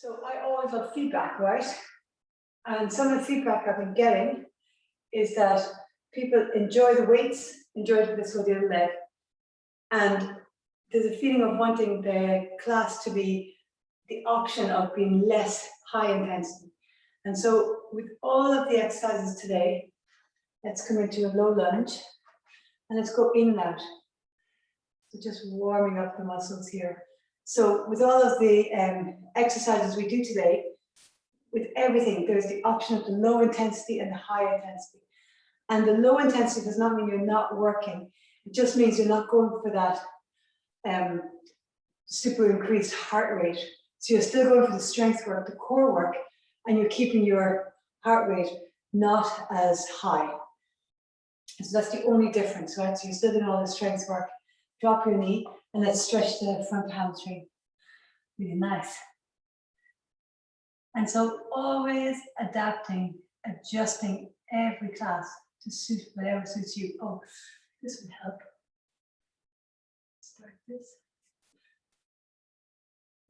So I always love feedback, right? And some of the feedback I've been getting is that people enjoy the weights, enjoy this with the other leg, and there's a feeling of wanting the class to be the option of being less high intensity. And so with all of the exercises today, let's come into a low lunge and let's go in and out. So just warming up the muscles here. So with all of the exercises we do today, with everything, there's the option of the low intensity and the high intensity. And the low intensity does not mean you're not working. It just means you're not going for that super increased heart rate. So you're still going for the strength work, the core work, and you're keeping your heart rate not as high. So that's the only difference, right? So you're still doing all the strength work. Drop your knee and let's stretch the front hamstring. Really nice. And so always adapting, adjusting every class to suit whatever suits you. Oh, this would help. Start this.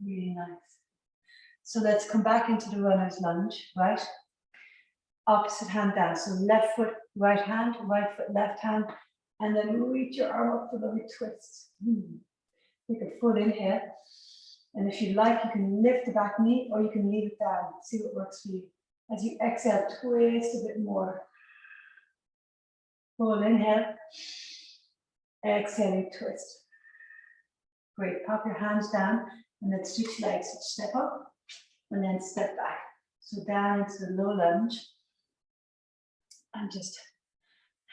Really nice. So let's come back into the runner's lunge, right? Opposite hand down. So left foot, right foot, left hand, and then reach your arm up for the twist. Take a full inhale. And if you like, you can lift the back knee or you can leave it down. See what works for you. As you exhale, twist a bit more. Full inhale. Exhale, twist. Great. Pop your hands down and then switch legs. Step up and then step back. So down into the low lunge. And just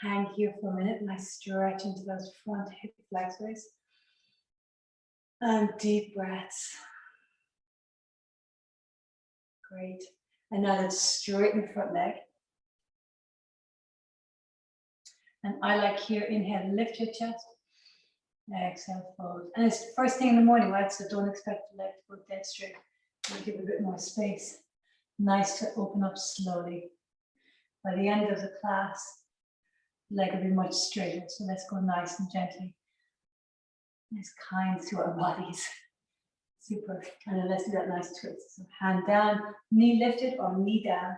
hang here for a minute. Nice stretch into those front hip flexors. And deep breaths. Great. And now let's straighten the front leg. And I like here, inhale, lift your chest. Exhale, fold. And it's first thing in the morning, right? So don't expect the leg to go dead straight. We'll give it a bit more space. Nice to open up slowly. By the end of the class, the leg will be much straighter. So let's go nice and gently. Nice, kind to our bodies. Super. And then let's do that nice twist. So hand down, knee lifted or knee down,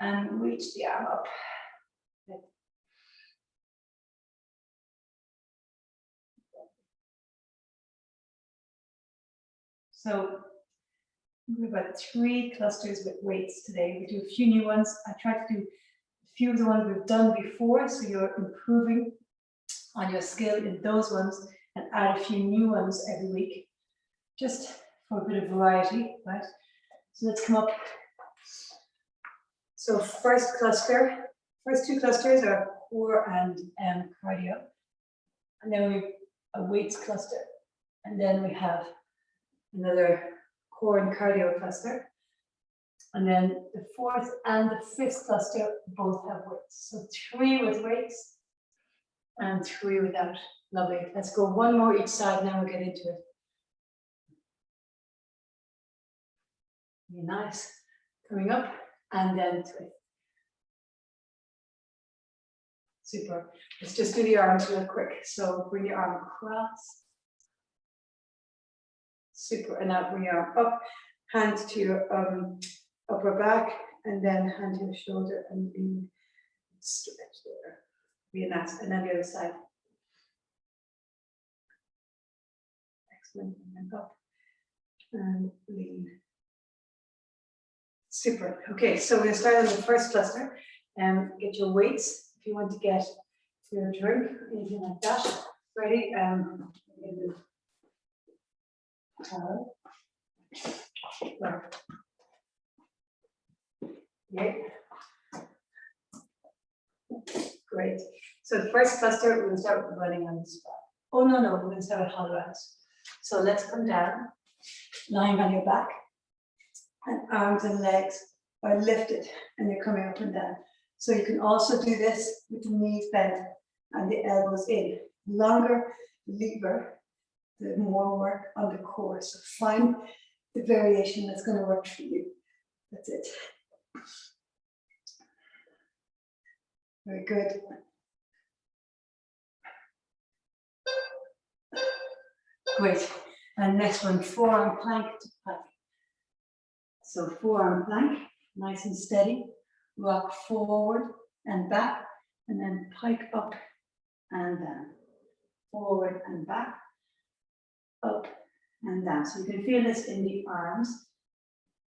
and reach the arm up. So we have about 3 clusters with weights today. We do a few new ones. I try to do a few of the ones we've done before, so you're improving on your skill in those ones, and add a few new ones every week, just for a bit of variety, right? So let's come up. So first two clusters are core and cardio. And then we have a weights cluster. And then we have another core and cardio cluster. And then the 4th and the 5th cluster both have weights. So 3 with weights and 3 without. Lovely. Let's go one more each side, now we'll get into it. Really nice. Coming up and then twist. Super. Let's just do the arms real quick. So bring your arm across. Super. And now bring your arm up. Hand to your upper back and then hand to your shoulder and lean. Stretch there. Really nice. And then the other side. Excellent. And then up and lean. Super. Okay, so we're going to start on the first cluster and get your weights. If you want to get your drink, anything like that, ready. Yeah. Great. So the first cluster, we're going to start with running on the spot. Oh, no, we're going to start with hollow hands. So let's come down, lying on your back, and arms and legs are lifted and they're coming up and down. So you can also do this with the knees bent and the elbows in. The longer the lever, the more work on the core. So find the variation that's going to work for you. That's it. Very good. Great. And next one, forearm plank to plank. So forearm plank, nice and steady. Rock forward and back, and then pike up and down. Forward and back, up and down. So you can feel this in the arms.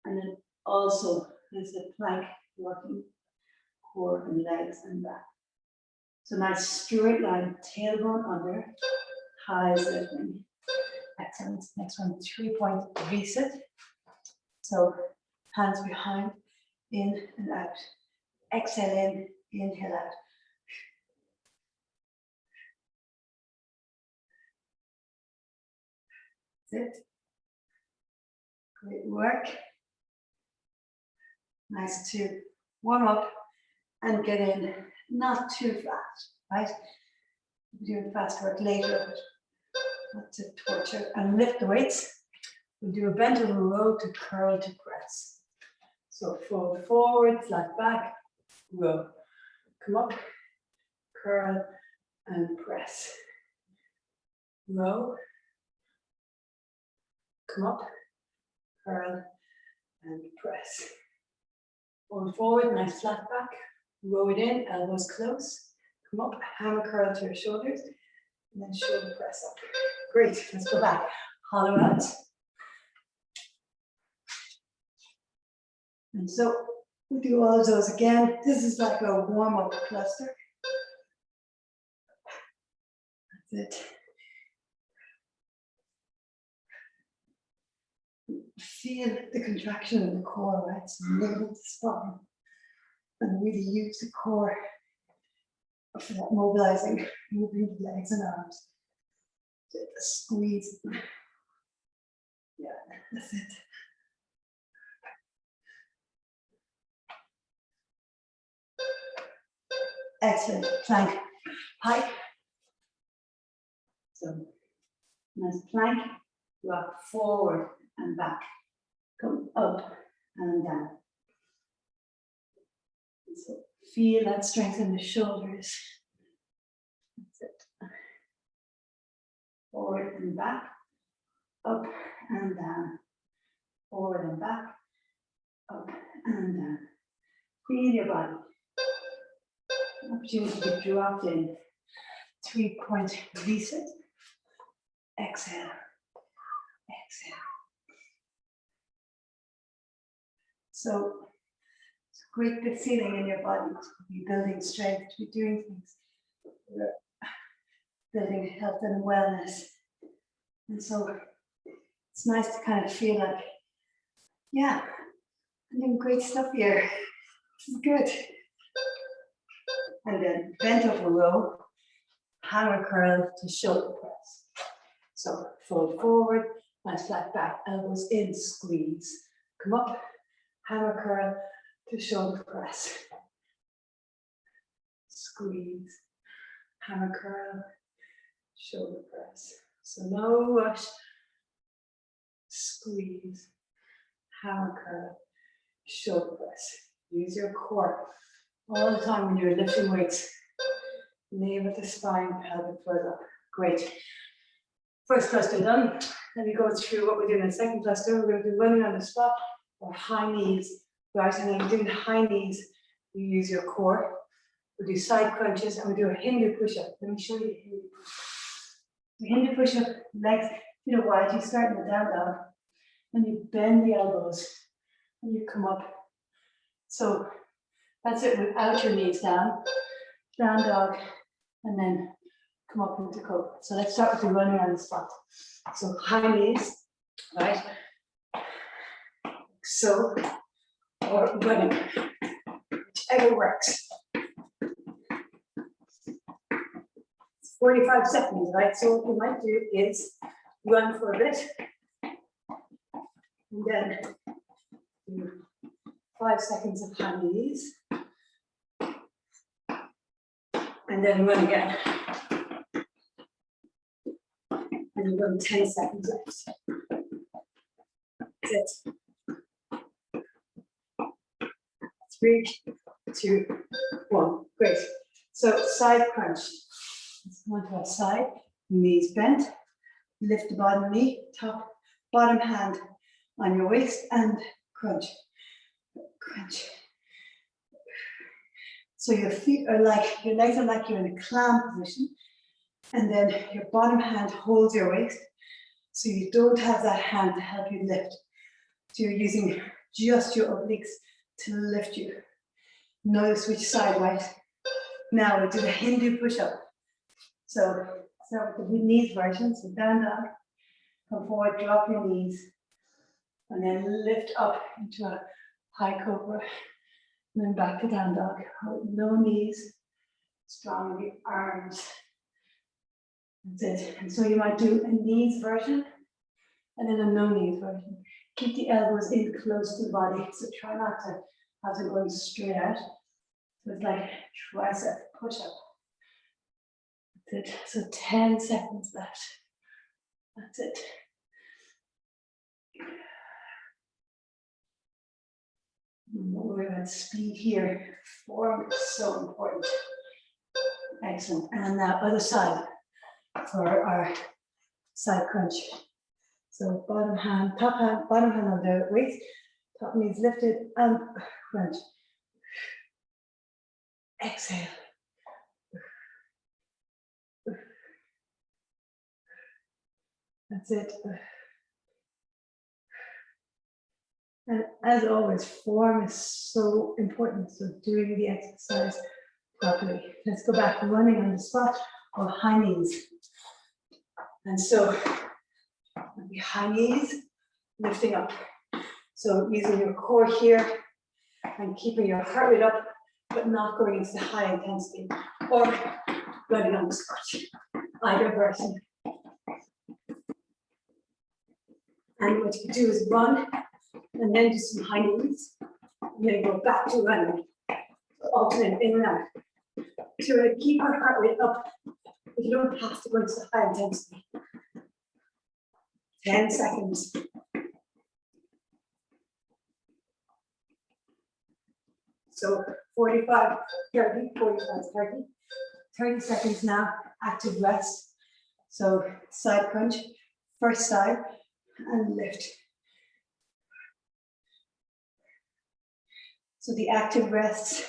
And then also there's the plank working core and legs and back. So nice straight line, tailbone under, thighs lifting. Excellent. Next one, 3-point reset. So hands behind, in and out. Exhale in, inhale out. That's it. Great work. Nice to warm up and get in, not too fast, right? We'll do fast work later, but not to torture. And lift the weights. We'll do a bent over row to curl to press. So fold forward, flat back, row. Come up, curl, and press. Row. Come up, curl, and press. Fold forward, nice flat back. Row it in, elbows close. Come up, hammer curl to your shoulders, and then shoulder press up. Great, let's go back. Hollow out. And so we'll do all of those again. This is like a warm-up cluster. That's it. Feel the contraction in the core, right? So lift the spine and really use the core for that mobilizing, moving the legs and arms. Squeeze. Yeah, that's it. Excellent. Plank. Pike. So, nice plank. Rock forward and back. Come up and down. And so, feel that strength in the shoulders. That's it. Forward and back. Up and down. Forward and back. Up and down. Feel your body. Opportunity to drop in. 3-point reset. Exhale. Exhale. So it's a great big feeling in your body to be building strength, to be doing things, building health and wellness. And so it's nice to kind of feel like, yeah, I'm doing great stuff here. This is good. And then bent over row, hammer curl to shoulder press. So fold forward, nice flat back, elbows in, squeeze. Come up, hammer curl to shoulder press. Squeeze, hammer curl, shoulder press. So no rush. Squeeze, hammer curl, shoulder press. Use your core all the time when you're lifting weights. Navel the spine, pelvic floor up. Great. First cluster done. Let me go through what we're doing in the second cluster. We're going to do running on the spot or high knees. Right, and then doing high knees, you use your core. We'll do side crunches and we'll do a Hindu push-up. Let me show you a Hindu push-up. The Hindu push-up, legs feet are wide. You start in the down dog and you bend the elbows and you come up. So that's it without your knees down. Down dog and then come up into cobra. So let's start with the running on the spot. So high knees, right? So, or running, whichever works. 45 seconds, right? So what you might do is run for a bit, and then do 5 seconds of high knees, and then run again. And you've got 10 seconds left. That's it. 3, 2, 1. Great. So side crunch. Let's go on to our side. Knees bent. Lift the bottom knee, top, bottom hand on your waist, and crunch, crunch. So your feet are like, your legs are like you're in a clam position, and then your bottom hand holds your waist, so you don't have that hand to help you lift. So you're using just your obliques to lift you. Notice which side, right? Now we do the Hindu push-up. So start with the knees version, so down dog, come forward, drop your knees, and then lift up into a high cobra, and then back to down dog. No knees, strong in the arms. That's it. And so you might do a knees version, and then a no knees version. Keep the elbows in close to the body, so try not to have them going straight out. So it's like tricep push-up. That's it. So 10 seconds left. That's it. Don't worry about speed here. Form is so important. Excellent. And now other side for our side crunch. So bottom hand, top hand, bottom hand on the waist, top knees lifted and crunch. Exhale. That's it. And as always, form is so important. So doing the exercise properly. Let's go back to running on the spot or high knees. And so high knees, lifting up. So using your core here and keeping your heart rate up, but not going into high intensity or running on the spot. Either version. And what you can do is run and then do some high knees, and then go back to running. So alternate in and out. So keep our heart rate up, but you don't have to go into high intensity. 10 seconds. So 45, 30, 45, 30. 30 seconds now, active rest. So side crunch, first side, and lift. So the active rests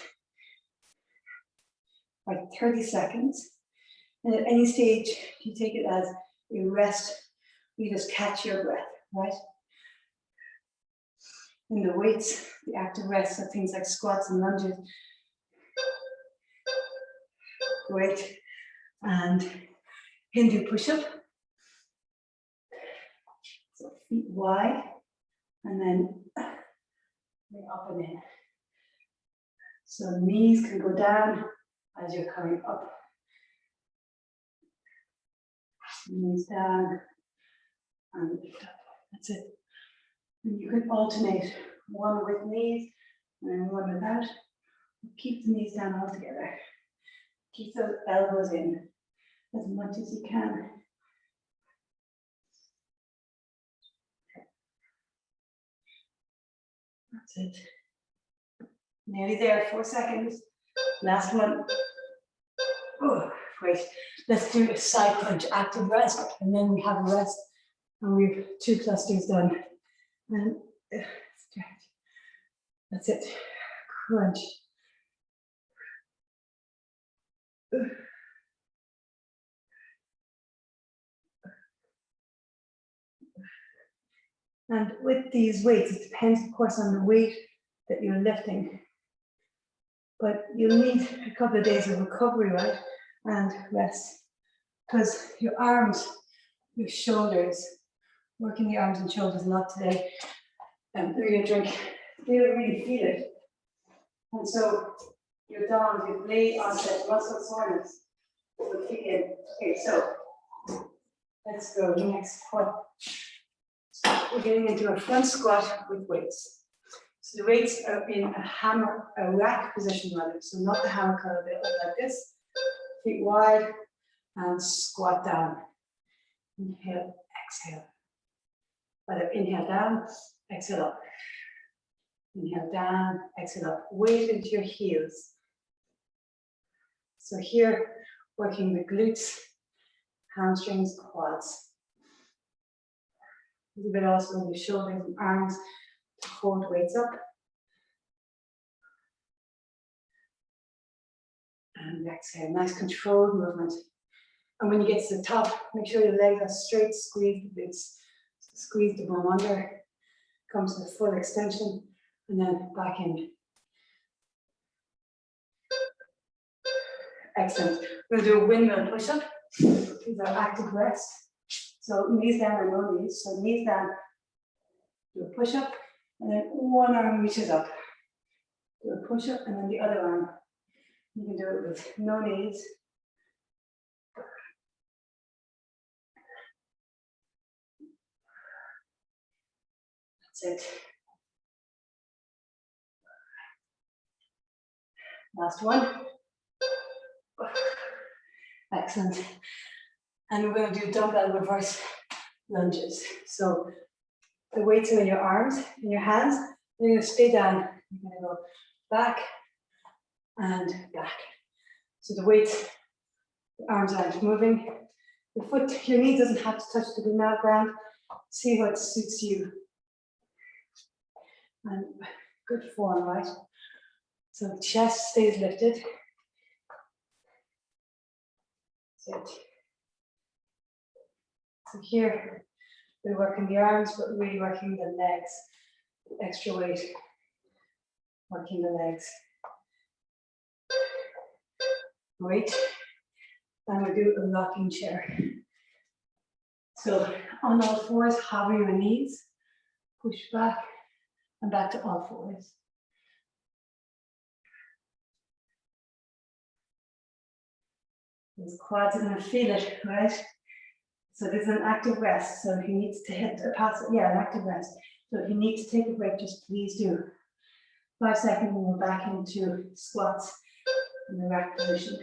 are 30 seconds. And at any stage, you take it as a rest, you just catch your breath, right? In the weights, the active rests are things like squats and lunges. Great. And Hindu push-up. So feet wide, and then up and in. So knees can go down as you're coming up. Knees down and lift up. That's it. And you can alternate one with knees and then one without. Keep the knees down altogether. Keep those elbows in as much as you can. That's it. Nearly there, 4 seconds. Last one. Oh, great. Let's do a side crunch, active rest, and then we have a rest, and we've 2 clusters done. And stretch. That's it. Crunch. And with these weights, it depends, of course, on the weight that you're lifting. But you'll need a couple of days of recovery, right? And rest. Because your arms, your shoulders, working the arms and shoulders a lot today. And they're going to drink, they don't really feel it. And so your DOMs, your blade onset muscle soreness will kick in. Okay, so let's go next one. We're getting into a front squat with weights. So the weights are in a rack position rather, so not the hammer curl, they look like this. Feet wide and squat down. Inhale, exhale. Either inhale down, exhale up. Inhale down, exhale up. Weight into your heels. So here, working the glutes, hamstrings, quads. A little bit also with your shoulders and arms, to hold weights up. And exhale, nice controlled movement. And when you get to the top, make sure your legs are straight, squeeze the glutes. Squeeze the bum under, comes to the full extension, and then back in. Excellent. We'll do a windmill push-up. These are active rest. So knees down and no knees. So knees down, do a push-up, and then one arm reaches up. Do a push-up, and then the other arm. You can do it with no knees. That's it. Last one. Excellent. And we're going to do dumbbell reverse lunges. So the weights are in your arms, in your hands. You're going to stay down. You're going to go back and back. So the weights, the arms aren't moving. Your knee doesn't have to touch the ground. See what suits you. And good form, right? So the chest stays lifted. That's it. So here, we're working the arms, but really working the legs. Extra weight, working the legs. Great. And we do a rocking chair. So on all fours, hover your knees, push back, and back to all fours. Those quads are going to feel it, right? So this is an active rest. So if you need to hit a pass, yeah, an active rest. So if you need to take a break, just please do. 5 seconds, and we're back into squats in the rack position.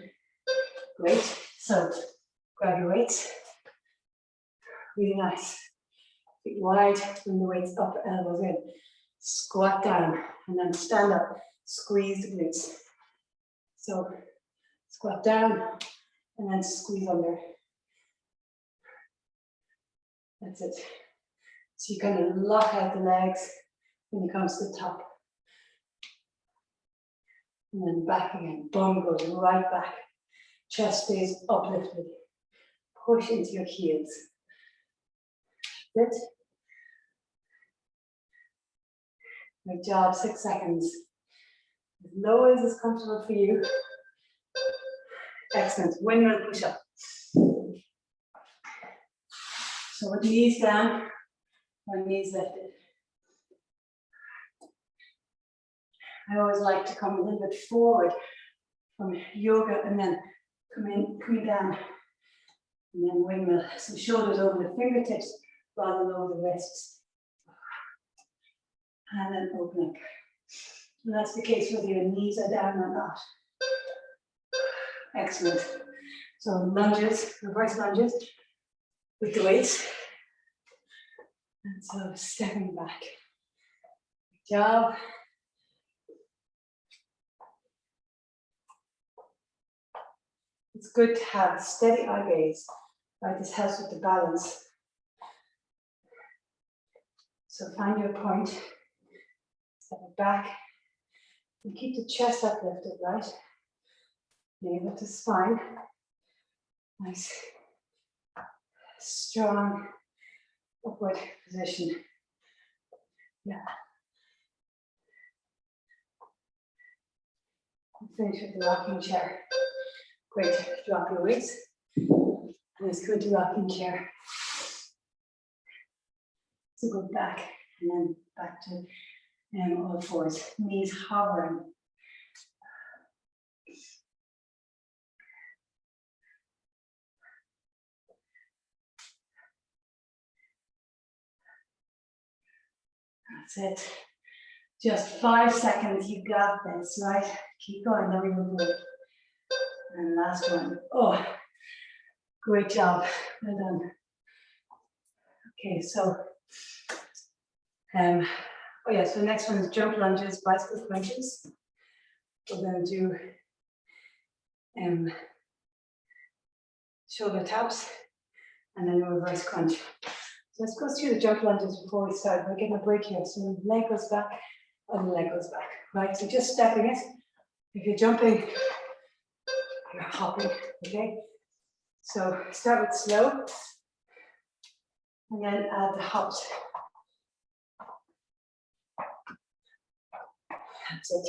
Great. So grab your weights. Really nice. Feet wide, bring the weights up, elbows in. Squat down, and then stand up. Squeeze the glutes. So squat down, and then squeeze under. That's it. So you kind of lock out the legs when it comes to the top. And then back again. Bum goes right back. Chest stays uplifted. Push into your heels. Good. Good job. 6 seconds. As low as is comfortable for you. Excellent. Windmill push-up. So with knees down, or knees lifted. I always like to come a little bit forward from yoga and then coming down, and then windmill. So shoulders over the fingertips rather than over the wrists. And then open up. And that's the case whether your knees are down or not. Excellent. So lunges, reverse lunges with the weights. And so stepping back. Good job. It's good to have steady eye gaze, right? This helps with the balance. So find your point, step it back, and keep the chest uplifted, right? Navel to spine. Nice, strong upward position. Yeah. And finish with the rocking chair. Great. Drop your weights. And let's go to rocking chair. So go back and then back to all fours. Knees hovering. That's it. Just 5 seconds. You got this, right? Keep going. Let me move it. And last one. Oh, great job. Well done. Okay, so oh yeah, so the next one is jump lunges, bicycle crunches. We're going to do shoulder taps and then a reverse crunch. So let's go through the jump lunges before we start. We're getting a break here. So the leg goes back and the leg goes back. Right, so just stepping it. If you're jumping, you're hopping, okay? So start with slow, and then add the hops. That's it.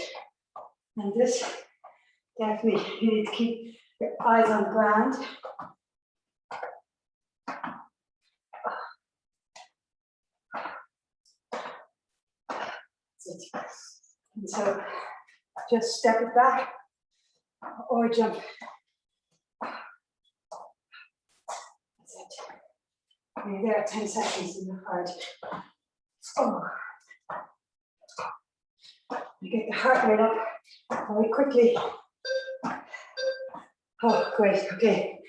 And this, definitely, you need to keep your eyes on the ground. That's it. And so just step it back or jump. That's it. You're there 10 seconds in the heart. Oh. You get the heart rate up very quickly. Oh, great. Okay.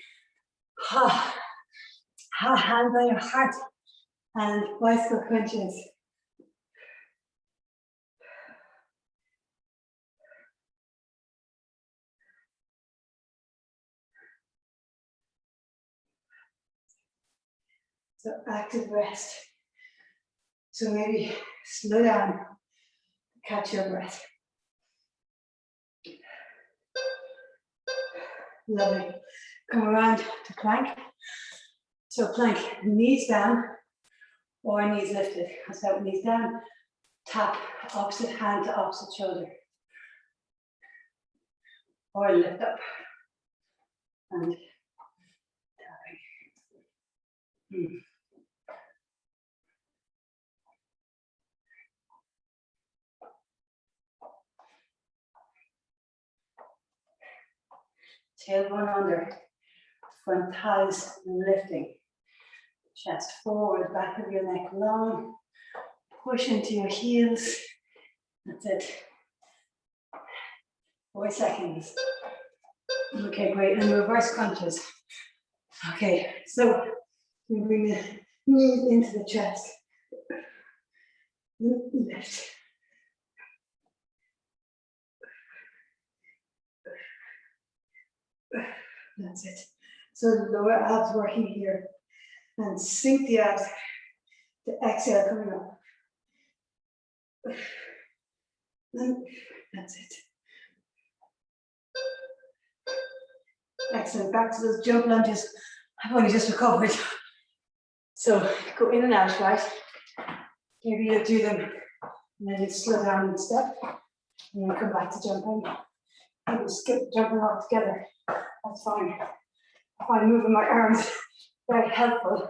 Ha. Ha. Hands on your heart and bicycle crunches. So active rest. So maybe slow down, catch your breath. Lovely. Come around to plank. So plank, knees down or knees lifted. I'll start with knees down. Tap opposite hand to opposite shoulder. Or lift up. And tapping. Tailbone under. Front thighs lifting. Chest forward, back of your neck long. Push into your heels. That's it. 4 seconds. Okay, great. And reverse crunches. Okay, so we bring the knees into the chest. Lift. That's it. So the lower abs working here. And sink the abs to exhale coming up. And that's it. Excellent. Back to those jump lunges. I've only just recovered. So go in and out, right? Maybe you do them and then you slow down and step. And then come back to jumping. And you skip jumping altogether. That's fine. I find moving my arms very helpful.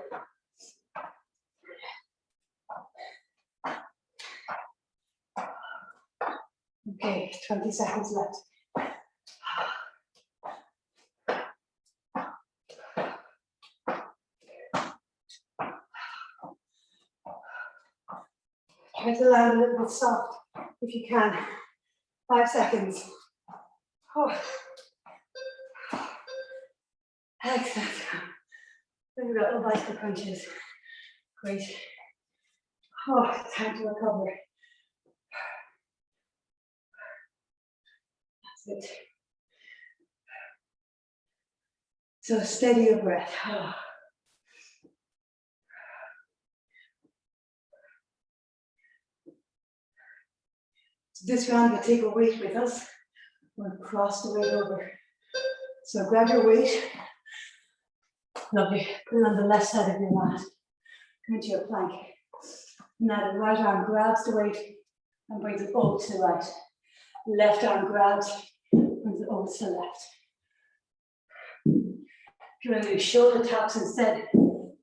Okay, 20 seconds left. Try to land a little bit soft if you can. 5 seconds. Oh. Excellent. We've got little bicycle crunches. Great. Oh, time to recover. That's it. So steady your breath. Oh. So this round we'll take a weight with us. We'll cross the weight over. So grab your weight. Lovely. Put it on the left side of your mat. Come into your plank. Now the right arm grabs the weight and brings it over to the right. Left arm grabs, brings it over to the left. If you want to do shoulder taps instead,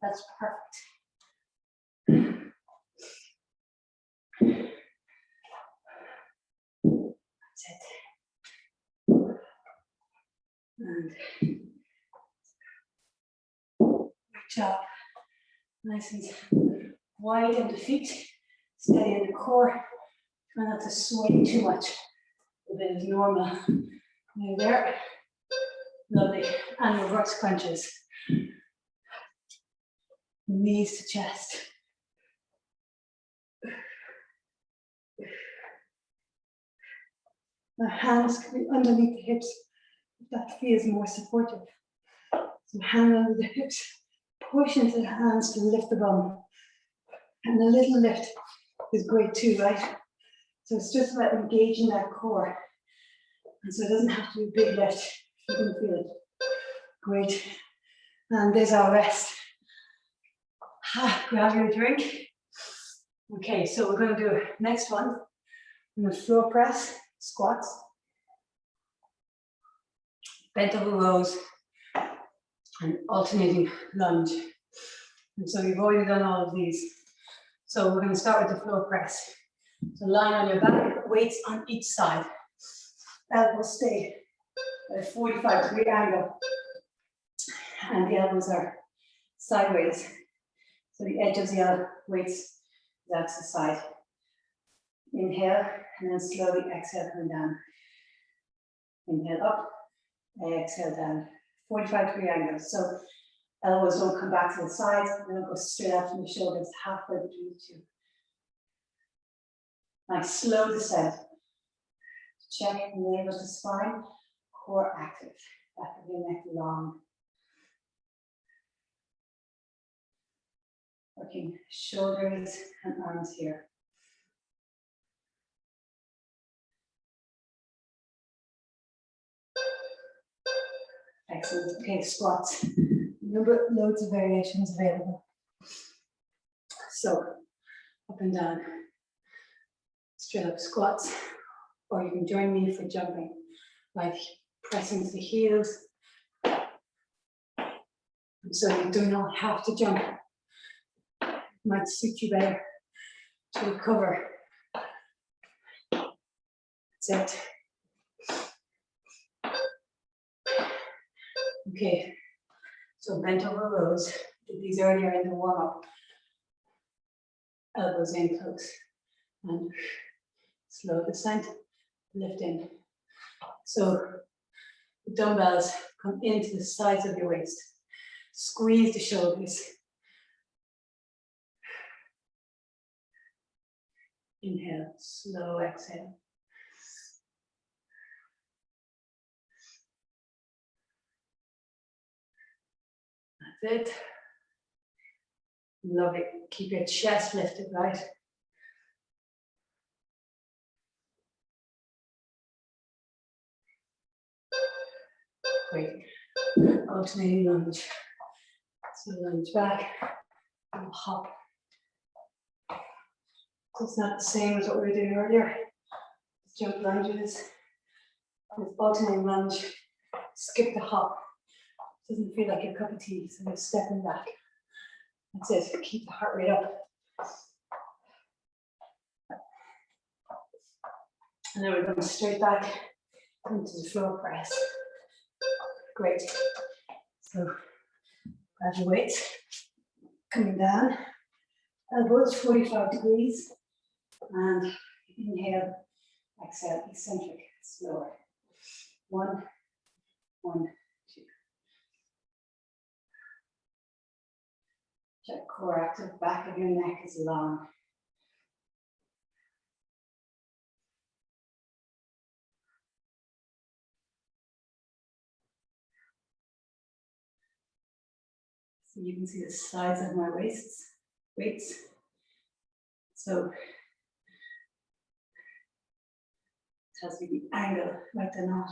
that's perfect. That's it. And reach up. Nice and wide in the feet. Steady in the core. Try not to sway too much. A bit is normal. There, there. Lovely. And reverse crunches. Knees to chest. My hands can be underneath the hips if that feels more supportive. So hand under the hips. Push into the hands to lift the bum. And a little lift is great too, right? So it's just about engaging that core. And so it doesn't have to be a big lift. You can feel it. Great. And there's our rest. Grab your drink. Okay, so we're going to do next one. I'm going to floor press, squats, bent over rows, and alternating lunge. And so you've already done all of these. So we're going to start with the floor press. So lying on your back, weights on each side. Elbows stay at a 45-degree angle. And the elbows are sideways. So the edge of the weights is out to the side. Inhale, and then slowly exhale, coming down. Inhale up, exhale down. 45-degree angle. So elbows don't come back to the sides, they don't go straight out from the shoulders, halfway between the two. Nice, slow descent. Check navel to spine, core active. Back of your neck long. Working shoulders and arms here. Excellent. Okay, squats. Remember, loads of variations available. So, up and down. Straight up squats. Or you can join me for jumping, like pressing to the heels. And so you do not have to jump. It might suit you better to recover. That's it. Okay, so bent over rows. Did these earlier in the warm-up. Elbows in close. And slow descent, lift in. So the dumbbells come into the sides of your waist. Squeeze the shoulders. Inhale, slow exhale. That's it. Lovely. Keep your chest lifted, right? Great. Alternating lunge. So lunge back and hop. So it's not the same as what we were doing earlier. Jump lunges. With alternating lunge, skip the hop. Doesn't feel like your cup of tea, so you're stepping back. That's it. Keep the heart rate up. And then we're going straight back into the floor press. Great. So grab your weights, coming down, elbows 45 degrees, and inhale, exhale, eccentric, slower. 1, 1, 2. Check core active, back of your neck is long. So you can see the sides of my weights. So it tells you the angle, like they're not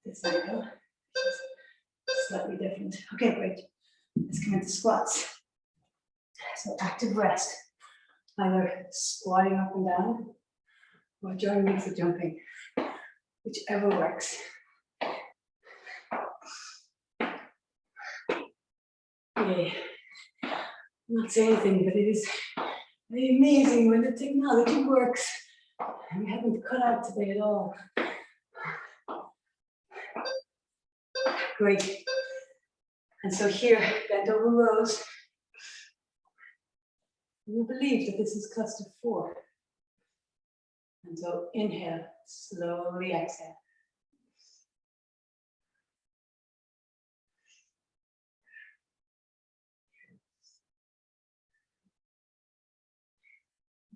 this angle, which is slightly different. Okay, great. Let's come into squats. So active rest, either squatting up and down or join me for jumping, whichever works. Yeah. I'm not saying anything, but it is very amazing when the technology works. And we haven't cut out today at all. Great. And so here, bent over rows. You believe that this is cluster 4. And so inhale, slowly exhale.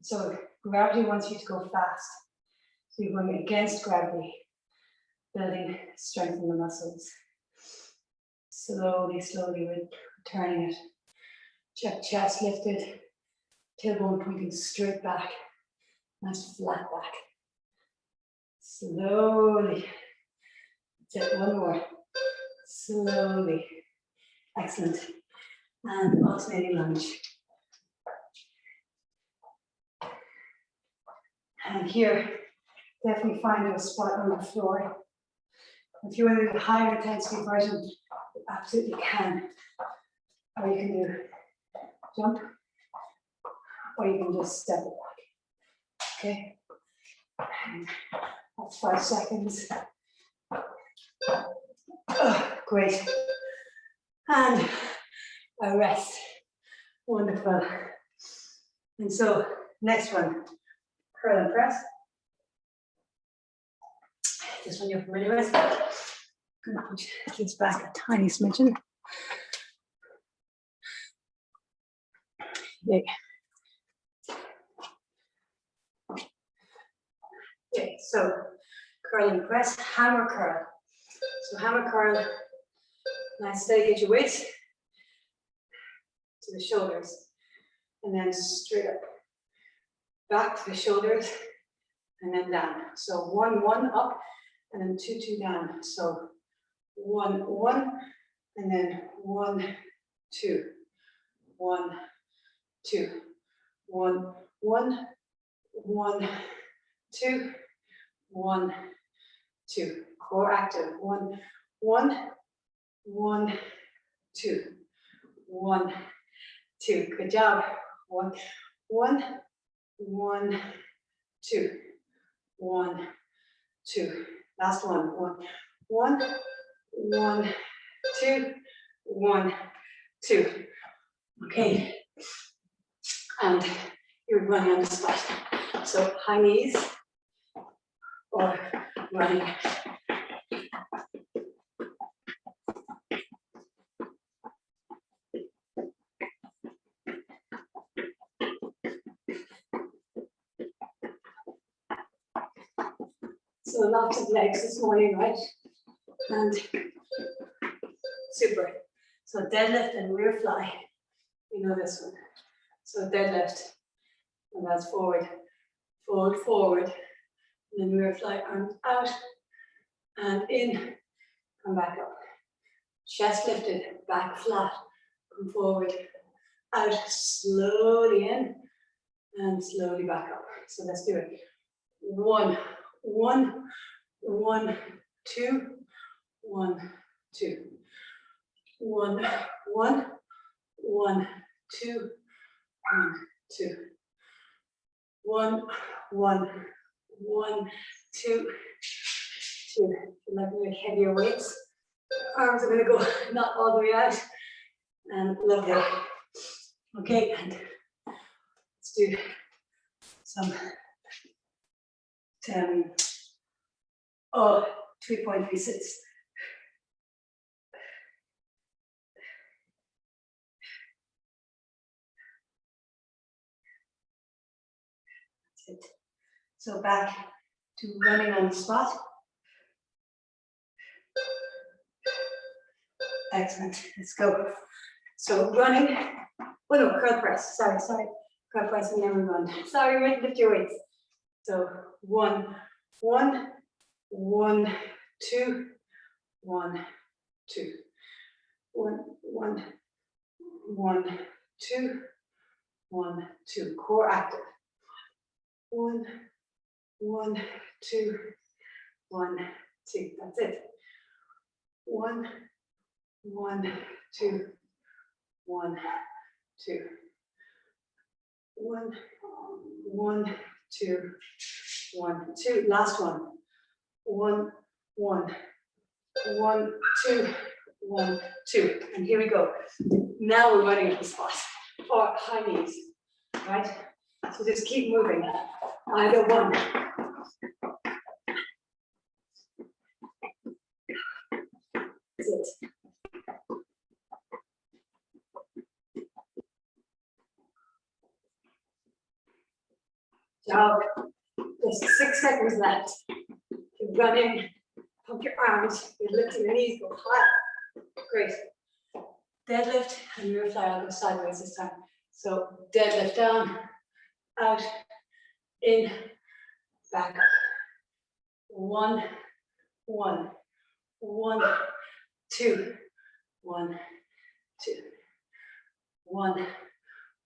So gravity wants you to go fast. So you're going against gravity, building strength in the muscles. Slowly, slowly returning it. Check chest lifted, Tailbone pointing straight back. Nice flat back. Slowly. That's it, one more. Slowly. Excellent. And alternating lunge. And here, definitely find a spot on the floor. If you want to do a higher intensity version, you absolutely can. Or you can do jump, or you can just step it back. Okay? And that's 5 seconds. Oh, great. And a rest. Wonderful. And so, next one, curl and press. This one you're familiar with. I'm going to push this back a tiny smidgen. Okay. Okay, so curl and press, hammer curl. So hammer curl, nice steady, get your weight to the shoulders, and then straight up, back to the shoulders, and then down. So 1, 1 up, and then 2, 2 down. So 1, 1, and then 1, 2, 1, 2, 1, 1, 1, 2, 1, 2. Core active. 1, 1, 1, 2, 1, 2. Good job. 1, 1, 1, 2, 1, 2. Last one. 1, 1, 1, 2, 1, 2. Okay. And you're running on the spot. So high knees or running. So lots of legs this morning, right? And super. So deadlift and rear fly. You know this one. So deadlift, and that's forward, forward, forward. And then rear fly, arms out and in, come back up. Chest lifted, back flat, come forward, out, slowly in, and slowly back up. So let's do it. 1, 1, 1, 2, 1, 2. 1, 1, 1, 2, 1, 2. 1, 1, 1, 2, 2. If you like me with heavier weights, arms are going to go not all the way out. And lovely. Okay, and let's do some 3-point resets. That's it. So back to running on the spot. Excellent. Let's go. So running. Oh no, curl press. Sorry. Curl press and then we run. Sorry, we lift your weights. So 1, 1, 1, 2, 1, 2. 1, 1, 1, 2, 1, 2. Core active. 1, 1, 2, 1, 2. That's it. 1, 1, 2, 1, 2. 1, 1, 2, 1, 2. Last one. 1, 1, 1, 2, 1, 2. And here we go. Now we're running at the spot or high knees, right? So just keep moving. Either one. That's it. Job. Just 6 seconds left. Keep running. Pump your arms. You're lifting the knees. Go high. Great. Deadlift and rear fly. I'll go sideways this time. So deadlift down, out, in, back up. 1, 1, 1, 2, 1, 2, 1,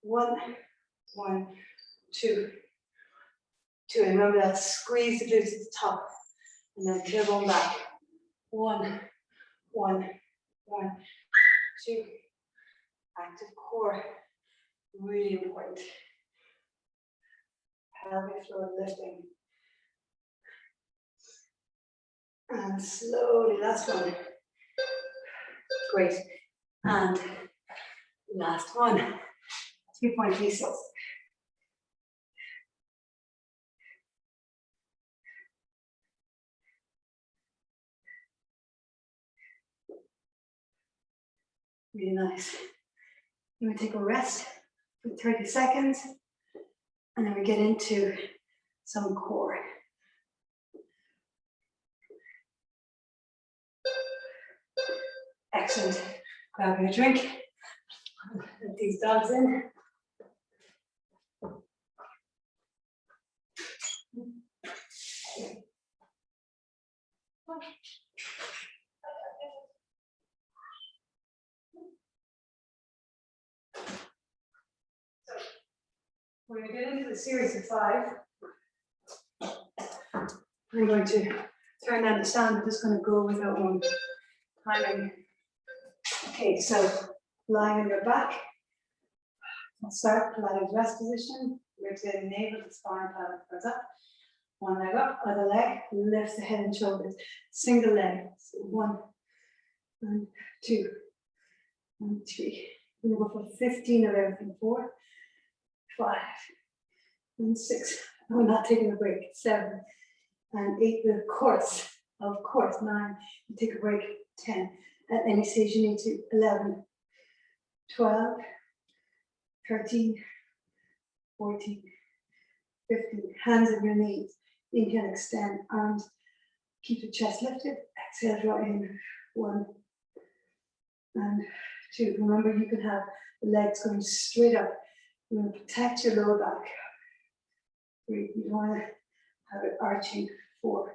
1, 1, 2, 2. And remember that squeeze the glutes at the top, and then tailbone back. 1, 1, 1, 2. Active core, really important. Pelvic floor lifting. And slowly, last one. Great. And last one. 3.36. Really nice. Then we take a rest for 30 seconds. And then we get into some core. Excellent. Grab your drink. Let these dogs in. We're going to get into the series of 5. I'm going to turn down the sound. I'm just going to go without one timing. Okay, so lying on your back. Let's start Pilates rest position. Rotating navel to spine, pelvic goes up. One leg up, other leg, lift the head and shoulders. Single leg. So 1, and 2, and 3. We're going to go for 15 of everything. 4, 5, and 6. And we're not taking a break. 7, and 8. Of course, 9. You take a break. 10. At any stage you need to. 11, 12, 13, 14, 15. Hands on your knees. Inhale, extend, arms. Keep the chest lifted. Exhale, draw in. 1, and 2. Remember, you can have the legs going straight up. You want to protect your lower back. 3. You don't want to have it arching. 4,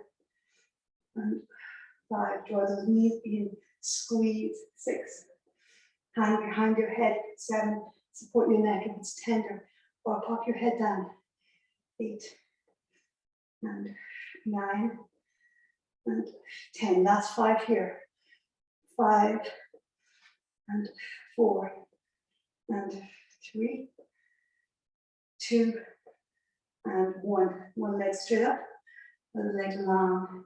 and 5. Draw those knees in. Squeeze. 6. Hand behind your head. 7. Support your neck if it's tender, or pop your head down. 8, and 9, and 10. Last 5 here. 5, and 4, and 3, 2, and 1. One leg straight up, other leg long,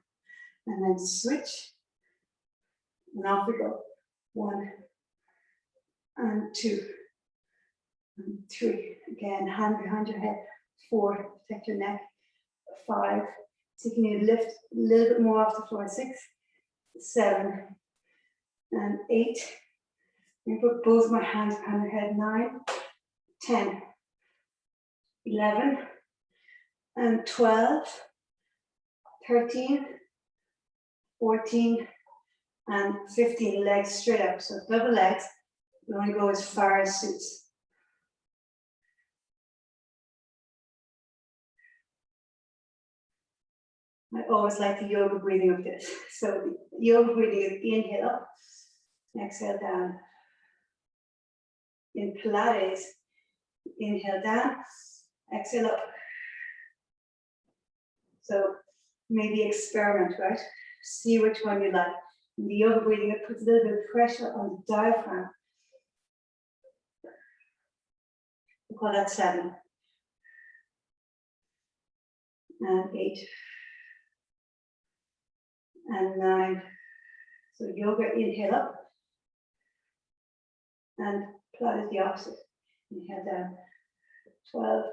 and then switch. And off we go. 1, and 2, and 3. Again, hand behind your head. 4, protect your neck. 5, taking a lift a little bit more off the floor. 6, 7, and 8. I'm going to put both my hands behind your head. 9, 10, 11, and 12, 13, 14, and 15. Legs straight up. So double legs. You want to go as far as suits. I always like the yoga breathing of this. So the yoga breathing is inhale up, exhale down. In Pilates, inhale down, exhale up. So maybe experiment, right? See which one you like. In the yoga breathing, it puts a little bit of pressure on the diaphragm. We call that 7. And 8. And 9. So yoga, inhale up. And Pilates the opposite. Inhale down. 12.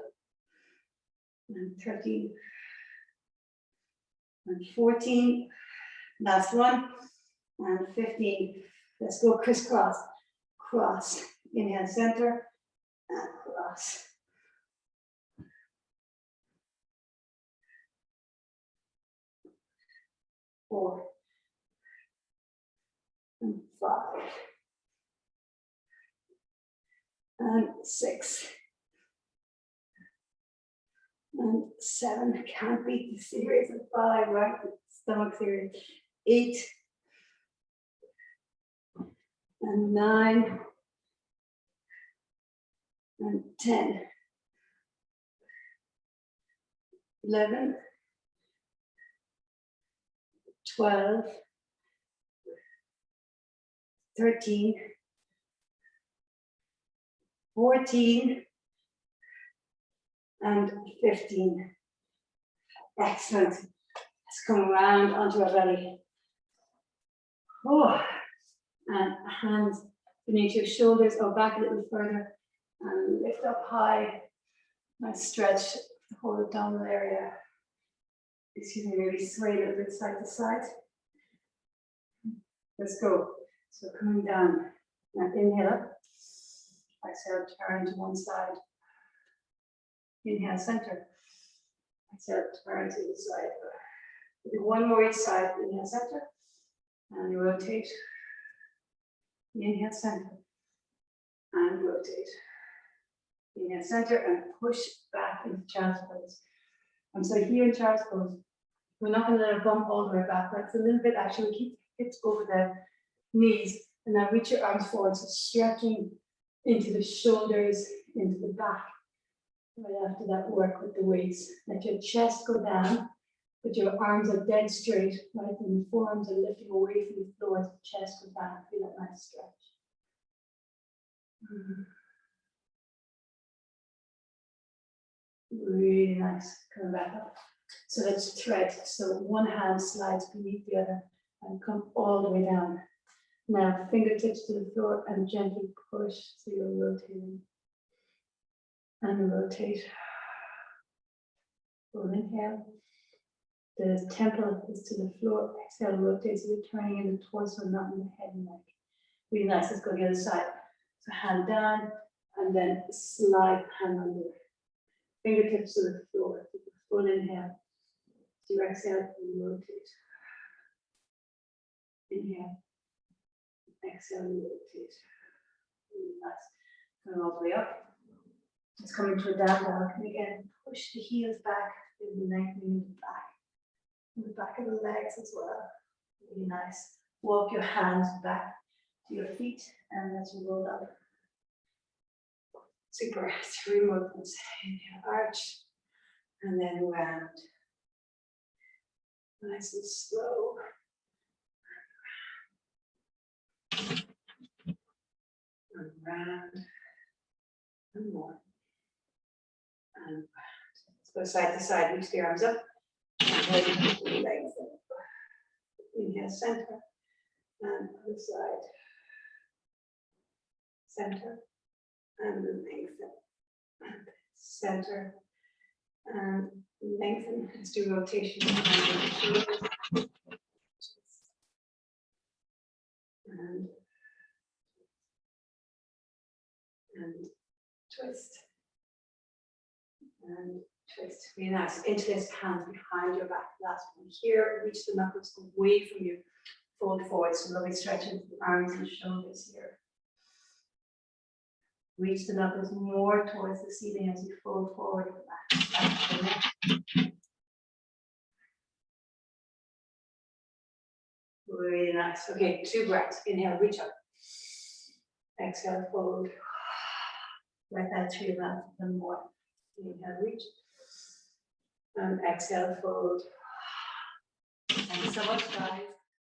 And 13. And 14. Last one. And 15. Let's go crisscross. Cross. Inhale, center. And cross. Four. And 5. and 6. And 7, can't beat the series of 5, right? Stomach series. 8. And 9. And 10. 11. 12. 13. 14. And 15. Excellent. Let's come around onto our belly. Oh, and hands beneath your shoulders or back a little further and lift up high. Nice stretch the whole abdominal area. Excuse me, maybe sway a little bit side to side. Let's go. So coming down. Now inhale up. Exhale, turn to one side. Inhale, center. Exhale, turn to the side. Do one more each side. Inhale, center. And rotate. Inhale, center. And rotate. Inhale, center, and push back into child's pose. And so here in child's pose, we're not going to let it bump all the way backwards. A little bit, actually, we keep hips over the knees. And now reach your arms forward, so stretching into the shoulders, into the back. Right after that, work with the weights. Let your chest go down, but your arms are dead straight, right? And the forearms are lifting away from the floor as the chest goes down. Feel that nice stretch. Really nice. Come back up. So let's thread. So one hand slides beneath the other and come all the way down. Now fingertips to the floor and gently push. So you're rotating. And rotate. Full inhale. The temple is to the floor. Exhale, rotate. So you're turning in the torso, not in the head and neck. Really nice. Let's go the other side. So hand down and then slide hand under. Fingertips to the floor. Full inhale. So you exhale and rotate. Inhale. Exhale and rotate. Really nice. Come all the way up. Let's come into a down dog. And again, push the heels back, the lengthening the back of the legs as well. Really nice. Walk your hands back to your feet and let's roll up. Super. 3 movements. Inhale, arch, and then round. Nice and slow. And round. And more. And round. Let's go side to side. Reach the arms up. And the legs up. Inhale, center. And other side. Center. And lengthen. And center. And lengthen. Let's do rotation. And twist. And twist. Really nice. Interlace hands behind your back. Last one here. Reach the knuckles away from you. Fold forward. So lovely stretch into the arms and shoulders here. Reach the knuckles more towards the ceiling as you fold forward. Really nice. Okay, 2 breaths. Inhale, reach up. Exhale, fold. Let that 3 rounds and more. Inhale, reach. And exhale, fold. Thanks so much, guys.